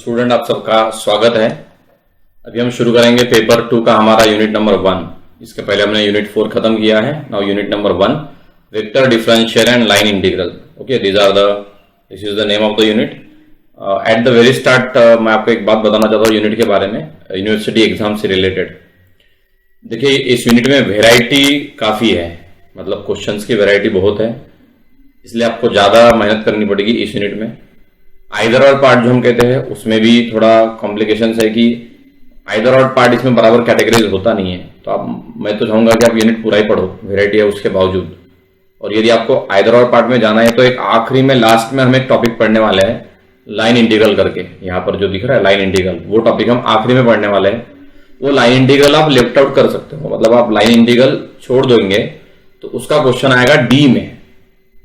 Student आप सबका स्वागत है। अभी हम शुरू करेंगे पेपर 2 का हमारा यूनिट नंबर 1। इसके पहले हमने यूनिट 4 खत्म किया है। Now unit number 1 vector differential and line integral. Okay, this is the name of the unit. At the very start मैं आपको एक बात बताना चाहता हूँ यूनिट के बारे में, यूनिवर्सिटी एग्जाम से रिलेटेड। देखिए इस यूनिट में वेराइटी काफी है, मतलब क्वेश्चंस की वेराइटी बहुत है, इसलिए आपको ज्यादा मेहनत करनी पड़ेगी इस यूनिट में। आइदर और पार्ट जो हम कहते हैं उसमें भी थोड़ा कॉम्प्लिकेशंस है कि आइदर और पार्ट इसमें बराबर कैटेगरीज होता नहीं है। तो मैं तो चाहूंगा कि आप यूनिट पूरा ही पढ़ो, वेराइटी है उसके बावजूद। और यदि आपको आइदर और पार्ट में जाना है तो एक आखिरी में लास्ट में हम एक टॉपिक पढ़ने वाले हैं लाइन इंटीग्रल करके, यहाँ पर जो दिख रहा है लाइन इंटीग्रल, वो टॉपिक हम आखिरी में पढ़ने वाले हैं। वो लाइन इंटीग्रल आप लेफ्ट आउट कर सकते हो, मतलब आप लाइन इंटीग्रल छोड़ दोगे तो उसका क्वेश्चन आएगा डी में,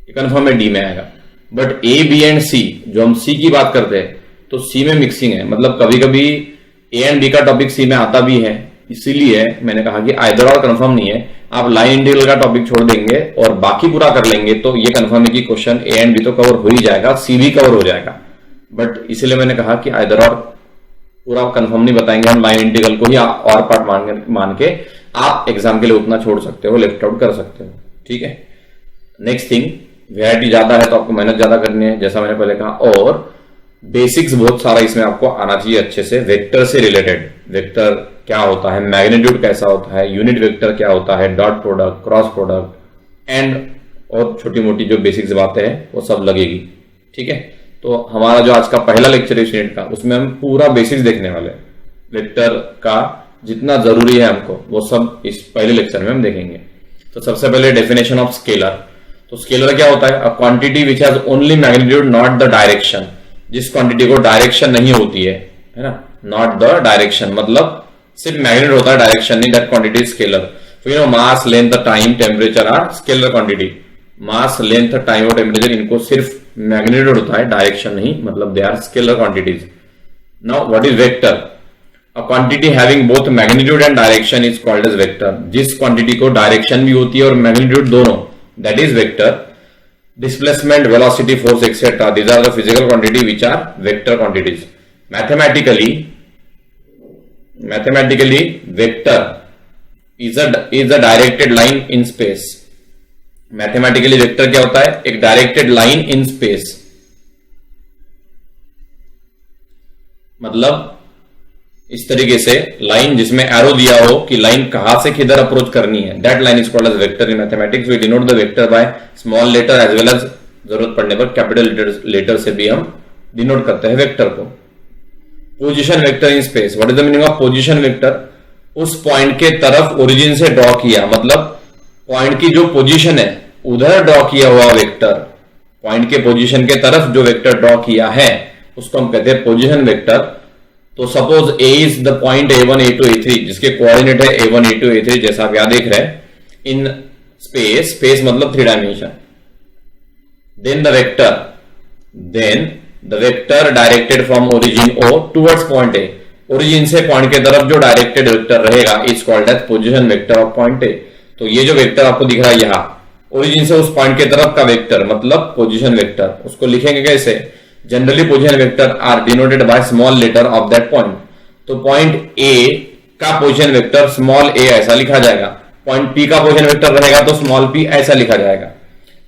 कन्फर्म में डी में आएगा। बट ए बी एंड सी, जो हम सी की बात करते हैं तो सी में मिक्सिंग है, मतलब कभी कभी ए एंड बी का टॉपिक सी में आता भी है, इसीलिए मैंने कहा कि आइदर और कंफर्म नहीं है। आप लाइन इंटीग्रल का टॉपिक छोड़ देंगे और बाकी पूरा कर लेंगे तो ये कंफर्म है कि क्वेश्चन ए एंड बी तो कवर हो ही जाएगा, सी भी कवर हो जाएगा। बट इसीलिए मैंने कहा कि आइदर और पूरा कंफर्म नहीं बताएंगे, हम लाइन इंटीग्रल को ही और पार्ट मान के आप एग्जाम के लिए उतना छोड़ सकते हो, लेफ्ट आउट कर सकते हो। ठीक है, नेक्स्ट थिंग, वेराइटी ज्यादा है तो आपको मेहनत ज्यादा करनी है, जैसा मैंने पहले कहा। और बेसिक्स बहुत सारा इसमें आपको आना चाहिए अच्छे से, वेक्टर से रिलेटेड। वेक्टर क्या होता है, मैग्नीट्यूड कैसा होता है, यूनिट वेक्टर क्या होता है, dot product, cross product and और छोटी मोटी जो बेसिक्स बातें हैं वो सब लगेगी। ठीक है, तो हमारा जो आज का पहला लेक्चर है इस यूनिट का, उसमें हम पूरा बेसिक्स देखने वाले हैं। वेक्टर का जितना जरूरी है हमको वो सब इस पहले लेक्चर में हम देखेंगे। तो सबसे पहले डेफिनेशन ऑफ स्केलर। तो स्केलर क्या होता है, a quantity which has only magnitude not the direction. जिस क्वांटिटी को डायरेक्शन नहीं होती है ना, नॉट द डायरेक्शन, मतलब सिर्फ मैग्नीट्यूड होता है, डायरेक्शन नहीं, that quantity is scalar. So you know mass, length, time, temperature are scalar quantity. Mass, length, time और टेम्परेचर इनको सिर्फ मैग्नीट्यूड होता है, डायरेक्शन नहीं, मतलब they are scalar quantities. Now what is vector? A quantity having both magnitude and direction is called as vector. जिस quantity को direction भी होती है और मैग्नीट्यूड दोनों, that is vector. Displacement, velocity, force, etc. These are the physical quantity which are vector quantities. Mathematically vector is a directed line in space. Mathematically vector क्या होता है, एक directed line in space, मतलब इस तरीके से line जिसमें arrow दिया हो कि लाइन कहां से किधर अप्रोच करनी है, that line is called as vector in mathematics. We denote the vector by small letter as well as जरूरत पड़ने पर कैपिटल लेटर से भी हम डिनोट करते हैं वेक्टर को। Position vector in space. What is the meaning of position vector? उस पॉइंट के तरफ ओरिजिन से ड्रॉ किया, मतलब पॉइंट की जो पोजीशन है उधर ड्रॉ किया हुआ वेक्टर, पॉइंट के पोजीशन के तरफ जो वेक्टर ड्रॉ किया है उसको हम कहते हैं पोजीशन वेक्टर। तो suppose A is the point A1, A2, A3 जिसके कोऑर्डिनेट है A1, A2, A3, जैसा आप यहां देख रहे हैं इन स्पेस, स्पेस मतलब 3 dimension. Then the vector directed from origin O towards point A, origin से पॉइंट के तरफ जो डायरेक्टेड वेक्टर रहेगा is called as position vector of point A। तो ये जो वेक्टर आपको दिख रहा है यहाँ, ओरिजिन से उस पॉइंट के तरफ का वेक्टर मतलब पोजीशन वेक्टर, उसको लिखेंगे कैसे? Generally position vector are denoted by small letter of that point. तो पॉइंट ए का पोजीशन वेक्टर स्मॉल ए ऐसा लिखा जाएगा, पॉइंट पी का पोजीशन वेक्टर रहेगा तो स्मॉल पी ऐसा लिखा जाएगा।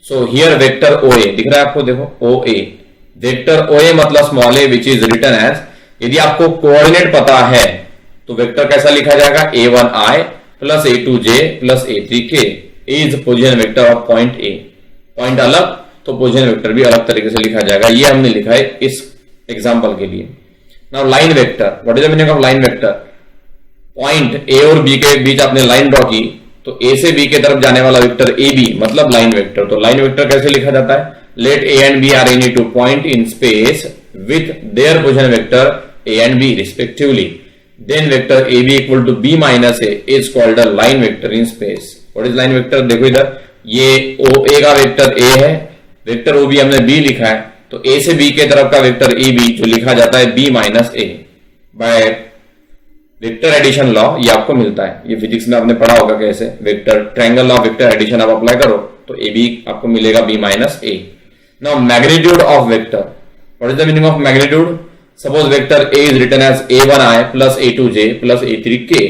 सो हियर वेक्टर ओ ए दिख रहा है आपको, देखो ओ ए, वेक्टर ओ ए मतलब small A which is written as, यदि आपको कोऑर्डिनेट पता है तो वेक्टर कैसा लिखा जाएगा, A1I plus A2J plus A3K is position vector of point A. Point अलग तो पोजीशन वेक्टर भी अलग तरीके से लिखा जाएगा, ये हमने लिखा है इस एग्जांपल के लिए। Now line vector. What is the meaning of line vector? Point A और बी के बीच आपने लाइन ड्रॉ की तो ए से बी के तरफ जाने वाला वेक्टर ए बी मतलब लाइन वेक्टर। तो लाइन वेक्टर कैसे लिखा जाता है? Let A and B are any two point in space with their position vector A and B respectively, then vector A B equal to B minus A is called a line vector in space. What is line vector? देखो इधर ये O A का vector A है, vector O B हमने B लिखा है, तो ए से बी के तरफ का वेक्टर ए बी जो लिखा जाता है B minus A. By vector addition law ये आपको मिलता है, ये फिजिक्स में आपने पढ़ा होगा कैसे, vector triangle law vector addition आप अप्लाई करो तो ए बी आपको मिलेगा B minus A. Now magnitude of vector. What is the meaning of magnitude? Suppose vector A is written as a1i plus a2j plus a3k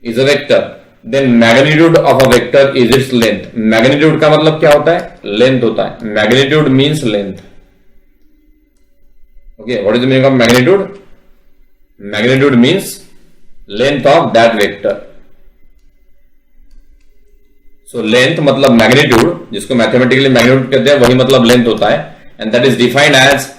is a vector, then magnitude of a vector is its length. Magnitude का मतलब क्या होता है? Length होता है। Magnitude means length. Okay, what is the meaning of magnitude? Magnitude means length of that vector. So length मतलब magnitude, जिसको mathematically magnitude कहते हैं, वही मतलब लेंथ होता है। And that is defined as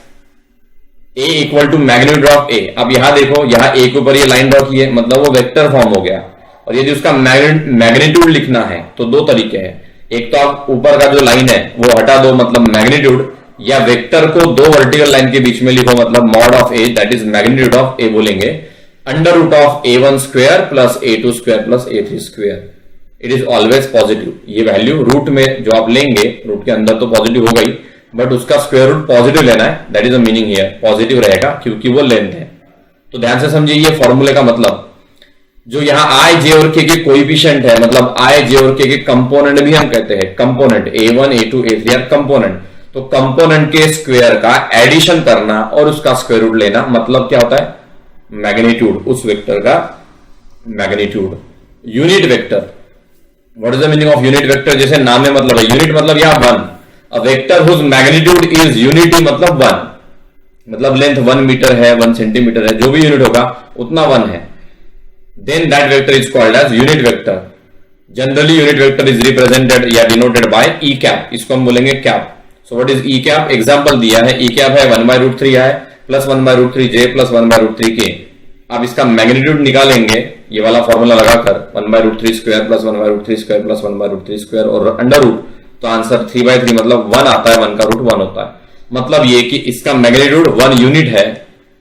a equal to magnitude of a। अब यहां देखो, यहां a के ऊपर ये लाइन ड्रॉ की है, मतलब वो वेक्टर फॉर्म हो गया। और यदि उसका मैग्नीट्यूड लिखना है तो दो तरीके हैं। एक तो आप ऊपर का जो लाइन है वो हटा दो, मतलब मैग्नीट्यूड, या वेक्टर को दो वर्टिकल लाइन के बीच में लिखो, मतलब mod of a, that is magnitude of a बोलेंगे, under root of a1 square plus a2 square plus a3 square. It is always positive. ये वैल्यू रूट में जो आप लेंगे, रूट के अंदर तो पॉजिटिव हो गई, बट उसका स्क्वायर रूट पॉजिटिव लेना है, that is a meaning here. Positive रहेगा क्योंकि वो लेंथ है। तो ध्यान से समझिए ये फॉर्मूले का मतलब। जो यहां आई, जे और के कोएफिशिएंट है, मतलब आई, जे और के कंपोनेंट भी हम कहते हैं। Component a1, a2, a3 R component. तो कंपोनेंट के स्क्वायर का एडिशन करना और उसका स्क्वायर रूट लेना, मतलब क्या होता है? मैग्नीट्यूड, उस वेक्टर का magnitude. Unit vector, what is the meaning of unit vector? जैसे नाम में मतलब है, यूनिट मतलब यहां 1। A vector whose magnitude is unity मतलब 1, मतलब लेंथ 1 मीटर है, 1 सेंटीमीटर है, जो भी यूनिट होगा उतना 1 है। Then that vector is called as unit vector. Generally unit vector is represented या डिनोटेड बाय ई कैप, इसको हम बोलेंगे cap. So what is E cap? Example दिया है, ई कैप है 1/√3 है प्लस 1/√3j प्लस 1/√3k। आप इसका मैग्नीट्यूड निकालेंगे ये वाला फॉर्मूला लगाकर, 1/√3 square plus 1/√3 square plus 1/√3 square और अंडर रूट, तो आंसर 3/3 मतलब 1 आता है। 1 का रूट 1 होता है। मतलब ये कि इसका मैग्नीट्यूड 1 यूनिट है,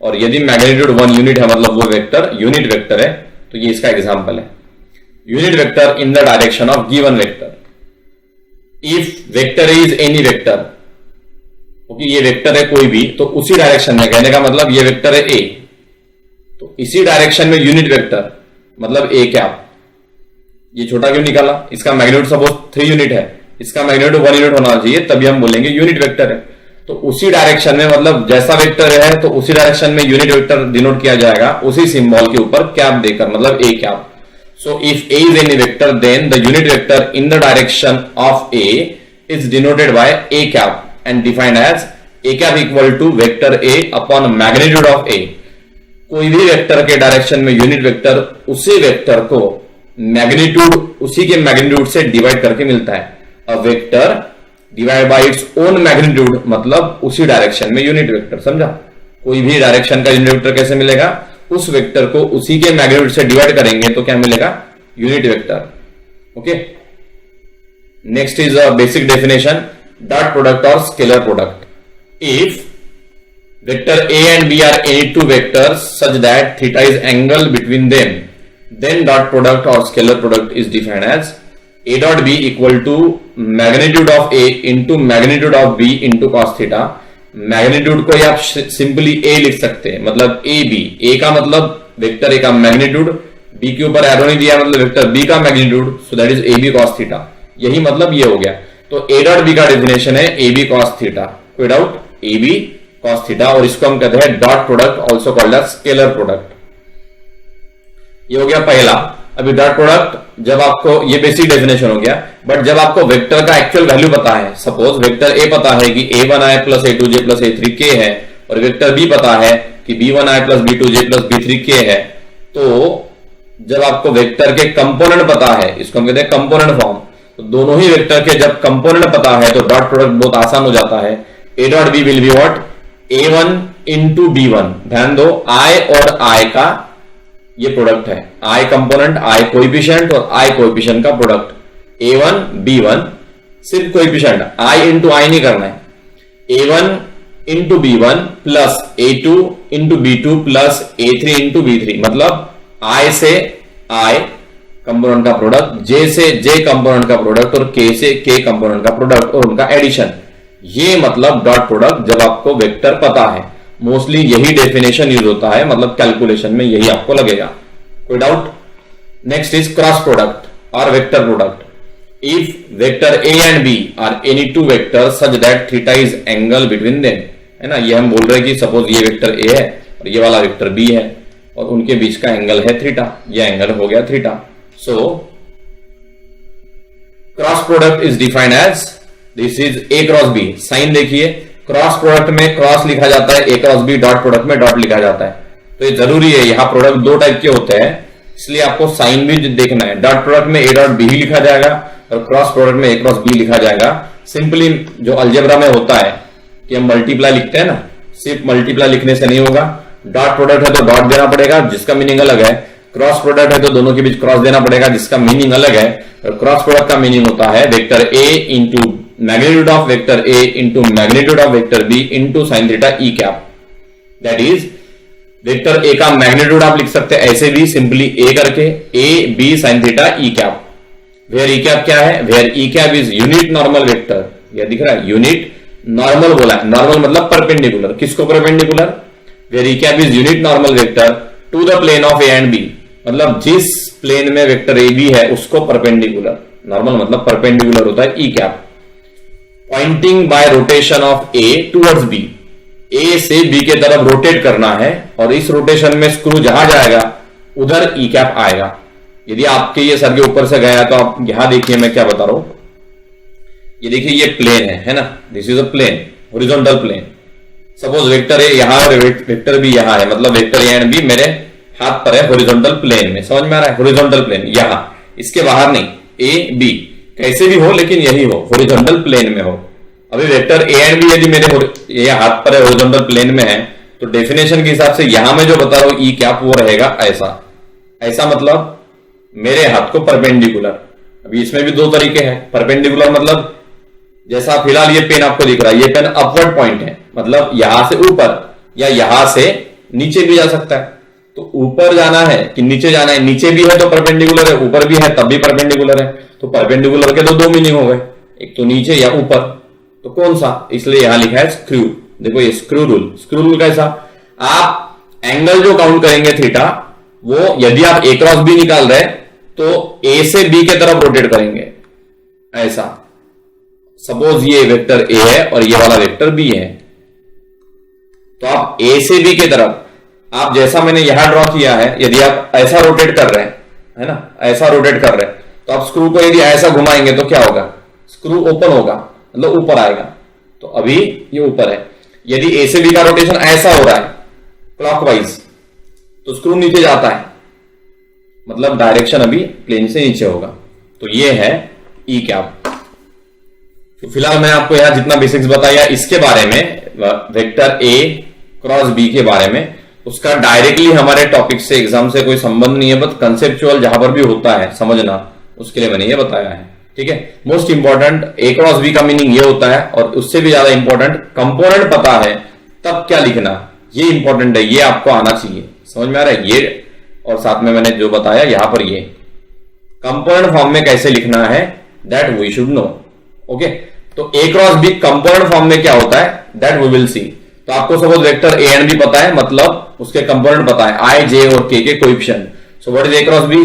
और यदि मैग्नीट्यूड 1 यूनिट है मतलब वो वेक्टर यूनिट वेक्टर है। तो ये इसका एग्जांपल है। Unit vector in the direction of given vector. If vector is any vector, okay, ये वेक्टर है कोई भी, तो उसी डायरेक्शन में, कहने का मतलब ये वेक्टर है ए, तो इसी डायरेक्शन में यूनिट वेक्टर मतलब ए कैप। ये छोटा क्यों निकाला? इसका मैग्नीट्यूड सपोज 3 यूनिट है, इसका मैग्नीट्यूड 1 यूनिट होना चाहिए, तभी हम बोलेंगे यूनिट वेक्टर है। तो उसी डायरेक्शन में, मतलब जैसा वेक्टर है तो उसी डायरेक्शन में यूनिट वेक्टर डिनोट किया जाएगा, उसी सिंबल के ऊपर कैप देकर, मतलब A cap. So if A is any vector, then the unit vector in the direction of A is denoted by A cap and defined as a cap equal to vector a upon magnitude of a। कोई भी vector के direction में unit vector उसी vector को magnitude, उसी के magnitude से divide करके मिलता है। A vector divide by its own magnitude मतलब उसी डायरेक्शन में यूनिट वेक्टर। समझा? कोई भी डायरेक्शन का यूनिट वेक्टर कैसे मिलेगा? उस वेक्टर को उसी के मैग्नीट्यूड से डिवाइड करेंगे तो क्या मिलेगा? Unit vector. Okay, next is a basic definition, dot product or scalar product. If vector a and b are any two vectors such that theta is angle between them, then dot product or scalar product is defined as a dot b equal to magnitude of a into magnitude of b into cos theta। Magnitude को आप simply a लिख सकते हैं, मतलब A B. a का मतलब vector a का magnitude, b के ऊपर एरो नहीं दिया मतलब वेक्टर b का magnitude, so that is A B cos theta. यही मतलब ये हो गया। तो a डॉट बी का डेफिनेशन है ए बी कॉस थीटा, कोई doubt? A B cos theta, और इसको हम कहते हैं dot product, also called as scalar product. ये हो गया पहला। अभी डॉट प्रोडक्ट, जब आपको, ये बेसिक डेफिनेशन हो गया, बट जब आपको वेक्टर का एक्चुअल वैल्यू पता है, सपोज वेक्टर ए पता है कि a1i plus a2j plus a3k है, और वेक्टर बी पता है कि b1i plus b2j plus b3k है, तो जब आपको वेक्टर के कंपोनेंट पता है, इसको हम कहते हैं कंपोनेंट फॉर्म, तो दोनों ही वेक्टर के जब कंपोनेंट पता है तो डॉट प्रोडक्ट बहुत आसान हो जाता है। a dot B will be what? a1 into b1। ध्यान दो, i और i का ये प्रोडक्ट है, i कंपोनेंट, i कोएफिशिएंट और i कोएफिशिएंट का प्रोडक्ट, a1 b1, सिर्फ कोएफिशिएंट, i इंटू i नहीं करना है। a1 into b1 plus a2 into b2 plus a3 into b3, मतलब i से i कंपोनेंट का प्रोडक्ट, j से j कंपोनेंट का प्रोडक्ट और k से k कंपोनेंट का प्रोडक्ट और उनका एडिशन। ये मतलब डॉट प्रोडक्ट जब आपको वेक्टर पता है। मोस्टली यही डेफिनेशन यूज होता है, मतलब कैलकुलेशन में यही आपको लगेगा। कोई doubt? Next is cross product और vector product. If vector a and b are any two vector such that theta is angle between them, है ना? ये हम बोल रहे हैं कि सपोज ये वेक्टर a है और ये वाला वेक्टर बी है और उनके बीच का एंगल है थीटा, ये एंगल हो गया theta. So cross product is defined as this is A cross B. Sign देखिए, क्रॉस प्रोडक्ट में क्रॉस लिखा जाता है, A cross B, dot product में डॉट लिखा जाता है। तो ये जरूरी है, यहां प्रोडक्ट दो टाइप के होते हैं, इसलिए आपको साइन भी देखना है। डॉट प्रोडक्ट में ए डॉट बी ही लिखा जाएगा और क्रॉस प्रोडक्ट में ए क्रॉस बी लिखा जाएगा। सिंपली जो अलजेब्रा में होता है कि हम मल्टीप्लाई लिखते हैं ना, सिर्फ मल्टीप्लाई लिखने से नहीं होगा। डॉट प्रोडक्ट है तो डॉट देना पड़ेगा जिसका मीनिंग अलग है, क्रॉस प्रोडक्ट है तो दोनों के बीच क्रॉस देना पड़ेगा जिसका मीनिंग अलग है। और क्रॉस प्रोडक्ट का मीनिंग होता है vector A into magnitude of vector A into magnitude of vector B into sine theta E cap. That is vector A का मैग्नीट्यूड आप लिख सकते हैं ऐसे भी सिंपली ए करके, A B sine theta E cap. Where E cap क्या है? Where E cap is unit normal vector. यह दिख रहा है, यूनिट नॉर्मल बोला है, नॉर्मल मतलब परपेंडिकुलर। किसको perpendicular? Where E cap is unit normal vector to the plane of A and B, मतलब जिस प्लेन में वेक्टर ए बी है उसको परपेंडिकुलर। नॉर्मल मतलब परपेंडिकुलर होता है E cap. Pointing by rotation of A towards B, A से B के तरफ रोटेट करना है और इस रोटेशन में स्क्रू जहां जाएगा उधर ई कैप आएगा। यदि आपके ये सर के ऊपर से गया तो आप यहां देखिए मैं क्या बता रहा हूं। ये देखिए ये प्लेन है ना, this is a plane, horizontal plane. Suppose vector A यहां और वेक्टर बी यहां है, मतलब वेक्टर ए एंड बी मेरे हाथ पर है हॉरिजॉन्टल प्लेन में। समझ में आ रहा है? हॉरिजॉन्टल प्लेन यहां, इसके बाहर नहीं, ए बी कैसे भी हो लेकिन यही हो, हॉरिजॉन्टल प्लेन में हो। अभी वेक्टर ए एंड बी यदि मेरे ये हाथ पर है हॉरिजॉन्टल प्लेन में है तो डेफिनेशन के हिसाब से यहां मैं जो बता रहा हूं ई कैप वो रहेगा ऐसा। ऐसा मतलब मेरे हाथ को परपेंडिकुलर। अभी इसमें भी दो तरीके हैं। परपेंडिकुलर मतलब जैसा फिलहाल ये पेन आपको दिख रहा है, ये पेन अपवर्ड पॉइंट है, मतलब यहां से ऊपर या यहां से नीचे भी जा सकता है। तो ऊपर जाना है कि नीचे जाना है? नीचे भी है तो परपेंडिकुलर है, ऊपर भी है तब भी परपेंडिकुलर है। तो परपेंडिकुलर के तो दो मीनिंग हो गए, एक तो नीचे या ऊपर। तो कौन सा? इसलिए यहां लिखा है स्क्रू। देखो ये स्क्रू रूल। स्क्रू रूल कैसा? आप एंगल जो काउंट करेंगे थीटा, वो यदि आप ए क्रॉस बी निकाल रहे तो ए से बी के तरफ रोटेट करेंगे ऐसा। सपोज ये वेक्टर ए है और ये वाला वेक्टर बी है, तो आप ए से बी के तरफ, आप जैसा मैंने यहां ड्रॉ किया है, यदि आप ऐसा रोटेट कर रहे हैं, है ना, ऐसा रोटेट कर रहे हैं, तो आप स्क्रू को यदि ऐसा घुमाएंगे तो क्या होगा? स्क्रू ओपन होगा, मतलब ऊपर आएगा। तो अभी ये ऊपर है। यदि ए से बी का रोटेशन ऐसा हो रहा है क्लॉकवाइज तो स्क्रू नीचे जाता है, मतलब डायरेक्शन अभी प्लेन से नीचे होगा। तो ये है ई कैप। तो फिलहाल मैं आपको यहां जितना बेसिक्स बताया इसके बारे में, वेक्टर ए क्रॉस बी के बारे में, उसका डायरेक्टली हमारे टॉपिक से एग्जाम से कोई संबंध नहीं है, बट कंसेप्चुअल जहां पर भी होता है समझना, उसके लिए मैंने ये बताया है। ठीक है। Most important A cross B का मीनिंग ये होता है, और उससे भी ज्यादा इंपॉर्टेंट कंपोनेंट पता है तब क्या लिखना, ये इंपॉर्टेंट है, ये आपको आना चाहिए। समझ में आ रहा है? ये और साथ में मैंने जो बताया यहां पर, ये कंपोनेंट फॉर्म में कैसे लिखना है that we should know. Okay, तो A cross B component form में क्या होता है दैट वी विल सी। तो आपको suppose vector A and B पता है, मतलब उसके कंपोनेंट पता है, आई जे और K coefficient. So what is A cross B?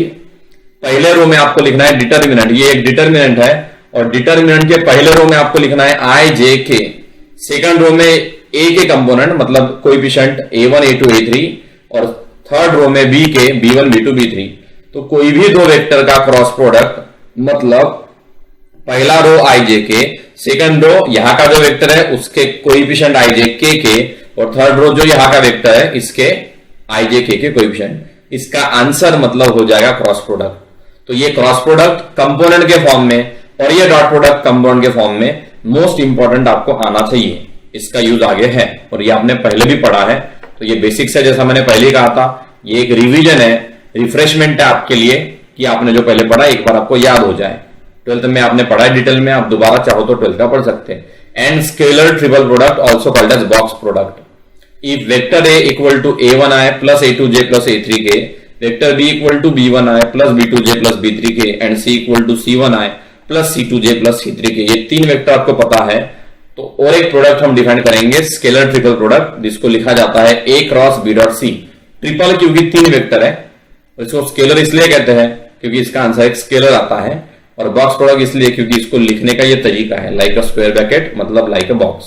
पहले रो में आपको लिखना है डिटर्मिनेंट, ये एक डिटर्मिनेंट है, और डिटर्मिनेंट के पहले रो में आपको लिखना है आई जे के। सेकंड रो में ए के कंपोनेंट मतलब कोएफिशिएंट a1 a2 a3, और थर्ड रो में बी के b1 b2 b3। तो कोई भी दो वेक्टर का क्रॉस प्रोडक्ट मतलब पहला रो आई जे के, सेकंड रो यहां का जो वेक्टर है उसके कोएफिशिएंट आई जे के, और थर्ड रो जो यहां का वेक्टर है इसके आई जे के कोएफिशिएंट। इसका आंसर मतलब हो जाएगा क्रॉस प्रोडक्ट। तो ये क्रॉस प्रोडक्ट कंपोनेंट के फॉर्म में और ये डॉट प्रोडक्ट कंपाउंड के फॉर्म में मोस्ट इंपॉर्टेंट आपको आना चाहिए। इसका यूज आगे है और ये आपने पहले भी पढ़ा है, तो ये बेसिक्स है, जैसा मैंने पहले कहा था। ये एक रिवीजन है, रिफ्रेशमेंट है आपके लिए कि आपने जो पहले पढ़ा एक बार आपको याद हो जाए। 12th में आपने पढ़ा है डिटेल में, आप दोबारा चाहो तो 12th का पढ़ सकते हैं। And scalar triple product also called as box product. If vector A equal to a1i plus a2j plus a3k, vector b equal to b1i plus b2j plus b3k, and c equal to c1i plus c2j plus c3k। ये तीन vector आपको पता है। तो और एक product हम define करेंगे, स्केलर ट्रिपल प्रोडक्ट, जिसको लिखा जाता है a cross b dot c। Triple क्योंकि तीन वेक्टर है, इसको स्केलर इसलिए कहते हैं क्योंकि इसका आंसर एक स्केलर आता है, और बॉक्स प्रोडक्ट इसलिए क्योंकि इसको लिखने का ये तरीका है, लाइक अ स्क्वायर ब्रैकेट मतलब like a box.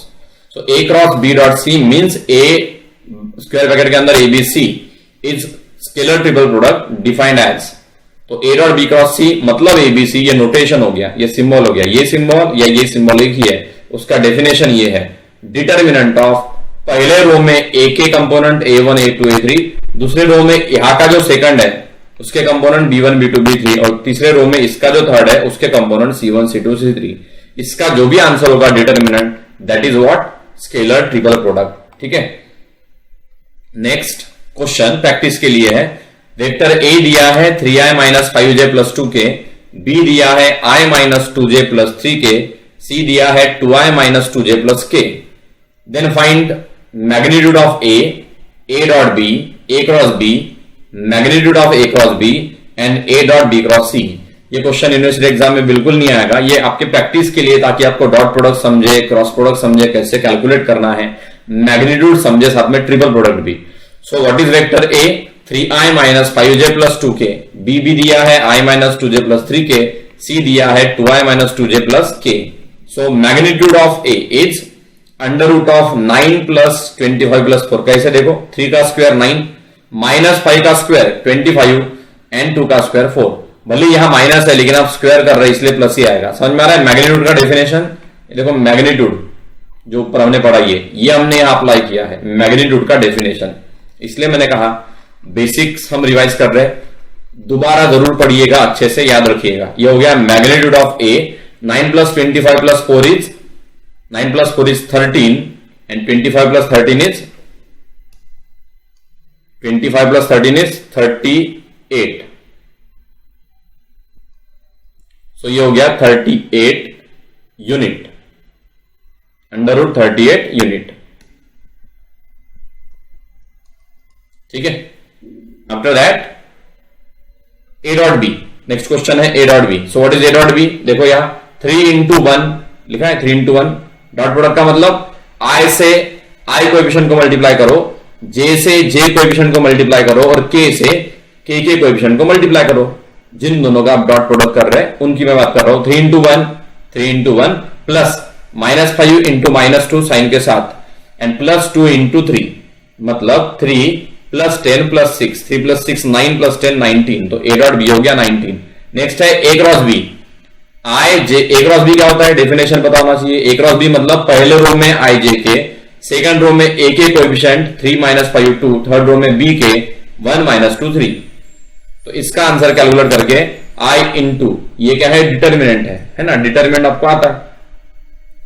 So a cross b dot c means a square bracket के अंदर ABC is scalar triple product defined as, तो A dot B cross C मतलब एबीसी, ये नोटेशन हो गया, ये symbol हो गया, ये सिंबल या ये सिंबल एक ही है, उसका डेफिनेशन ये है, डिटर्मिनेंट ऑफ पहले रो में ए के कंपोनेंट A1 A2 A3, दूसरे रो में यहां का जो सेकंड है उसके कंपोनेंट B1 B2 B3, और तीसरे रो में इसका जो थर्ड है उसके कंपोनेंट C1 C2 C3। इसका जो भी आंसर होगा determinant, that is what, scalar triple product. ठीक है, नेक्स्ट क्वेश्चन प्रैक्टिस के लिए है। वेक्टर ए दिया है 3i minus 5j plus 2k, B दिया है i minus 2j plus 3k, सी दिया है 2i minus 2j plus k। Then find magnitude of A dot B, A cross B, magnitude of A cross B and A dot B cross C. ये question university exam में बिल्कुल नहीं आएगा, ये आपके practice के लिए, ताकि आपको डॉट प्रोडक्ट समझे, क्रॉस प्रोडक्ट समझे, कैसे कैलकुलेट करना है, मैग्नीट्यूड समझे, साथ में ट्रिपल प्रोडक्ट भी। So what is vector A, 3i minus 5j plus 2k, B भी दिया है i minus 2j plus 3k, सी दिया है 2i minus 2j plus k। So magnitude of A is under root of 9 plus 25 plus 4। कैसे देखो, 3 का square 9 minus 5 का square 25 and 2 का स्क्वायर 4। भले यहां माइनस है लेकिन आप स्क्वायर कर रहे हैं इसलिए प्लस ही आएगा। समझ में आ रहा है मैग्नीट्यूड का डेफिनेशन? देखो मैग्नीट्यूड जो ऊपर हमने पढ़ा ये हमने यहां अप्लाई किया है मैग्नीट्यूड का डेफिनेशन। इसलिए मैंने कहा बेसिक्स हम रिवाइज कर रहे हैं, दोबारा जरूर पढ़िएगा, अच्छे से याद रखिएगा। ये हो गया magnitude of A, 9 plus 25 plus 4 is 9 plus 4 is 13 and 25 plus 13 is 25 plus 13 is 38। So ये हो गया 38 यूनिट, अंडर रूट 38 यूनिट। ठीक है, after that A dot B, next question है A dot B. So what is A dot B? देखो यहां 3 into 1 लिखा है, 3 into 1। डॉट प्रोडक्ट का मतलब i से i कोएफिशिएंट को मल्टीप्लाई करो, j से j कोएफिशिएंट को मल्टीप्लाई करो और k से k के कोएफिशिएंट को मल्टीप्लाई करो। जिन दोनों का आप डॉट प्रोडक्ट कर रहे हैं उनकी मैं बात कर रहा हूं। 3 into 1 प्लस -5 into -2 साइन के साथ एंड प्लस 2 into 3 मतलब 3 प्लस 10 प्लस 6, 3 प्लस 6 9 प्लस 10 19। तो ए डॉट बी हो गया 19। नेक्स्ट है A cross B, I J. A cross B क्या होता है, डेफिनेशन पता होना चाहिए। ए क्रॉस बी मतलब पहले रो में आई जे के, सेकंड रो में ए के कोएफिशिएंट 3 माइनस 5 2, थर्ड रो में बी के 1 माइनस 2 3। तो इसका आंसर कैलकुलेट करके आई इंटू, ये क्या है, डिटर्मिनेंट है ना, डिटर्मिनेंट आपको आता है।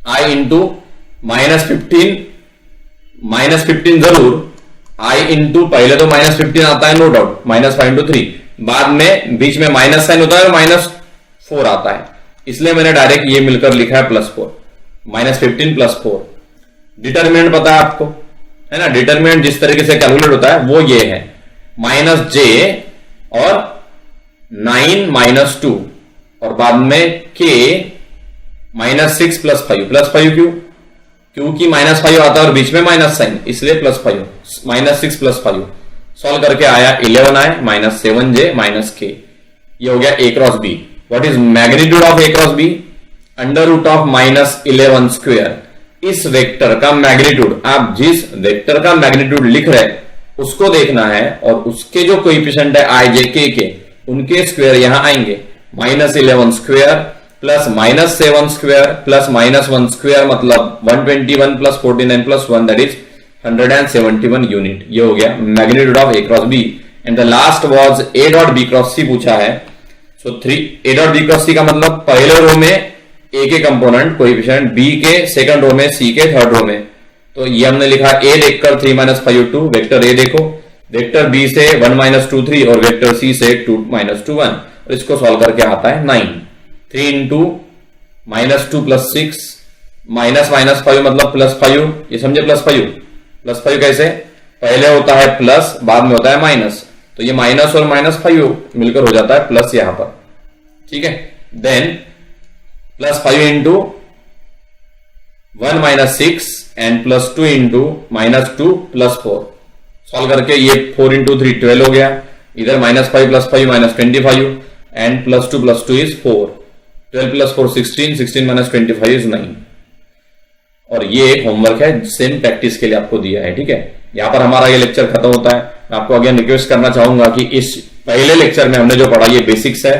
आई इंटू -15 जरूर, आई इंटू पहले तो -15 आता है नो डाउट, -5 into 3, बाद में बीच में माइनस साइन होता है और -4 आता है, इसलिए मैंने डायरेक्ट ये मिलकर लिखा है +4, -15 + 4। डिटर्मिनेंट पता है आपको, है ना, डिटर्मिनेंट जिस तरीके से कैलकुलेट होता है वो ये है -j और 9 - 2 और बाद में k -6 + 5 क्यों? क्योंकि -5 आता है और बीच में माइनस साइन, इसलिए +5, -6 + 5 सॉल्व करके आया 11 आए, -7j -k। ये हो गया a cross b। What is magnitude of a cross b? Under root of -11 square. इस वेक्टर का मैग्नीट्यूड, आप जिस वेक्टर का मैग्नीट्यूड लिख रहे हैं उसको देखना है और उसके जो कोएफिशिएंट है i j k के, उनके स्क्वायर यहां आएंगे। -11 square plus -7 square plus -1 square मतलब 121 + 49 + 1 दैट इज 171 यूनिट। ये हो गया magnitude of a cross b। And the last was a dot b cross c पूछा है। सो 3 a dot b cross c का मतलब पहले रो में a के कंपोनेंट कोएफिशिएंट, b के सेकंड रो में, c के थर्ड रो में। तो ये हमने लिखा a देखकर 3 - 5 2, वेक्टर a देखो, वेक्टर b से 1 - 2 3 और वेक्टर c से 2 - 2 1, और इसको सॉल्व करके आता है 9। 3 into -2 + 6 -5 मतलब +5, ये समझे, +5 कैसे, पहले होता है प्लस बाद में होता है माइनस, तो ये माइनस और -5 मिलकर हो जाता है प्लस यहां पर। ठीक है, then +5 into 1 - 6 and +2 into -2 + 4 solve करके ये 4 into 3 12 हो गया। इधर -5 + 5 -25 एंड +2 + 2 is 4, 12 + 4 16, 16 - 25 is 9। और ये एक होमवर्क है, सेम प्रैक्टिस के लिए आपको दिया है। ठीक है, यहां पर हमारा ये लेक्चर खत्म होता है। मैं आपको अगेन रिक्वेस्ट करना चाहूंगा कि इस पहले लेक्चर में हमने जो पढ़ा ये बेसिक्स है।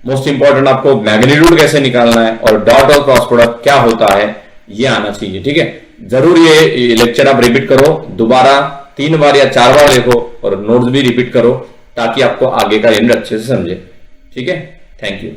मोस्ट इंपॉर्टेंट आपको मैग्नीट्यूड कैसे निकालना है और डॉट और क्रॉस प्रोडक्ट क्या होता है ये आना चाहिए, ठीक है। जरूर ये लेक्चर आप रिपीट करो, दोबारा 3 बार या 4 बार देखो और नोट्स भी रिपीट करो ताकि आपको आगे का यूनिट अच्छे से समझे, ठीक है। Thank you.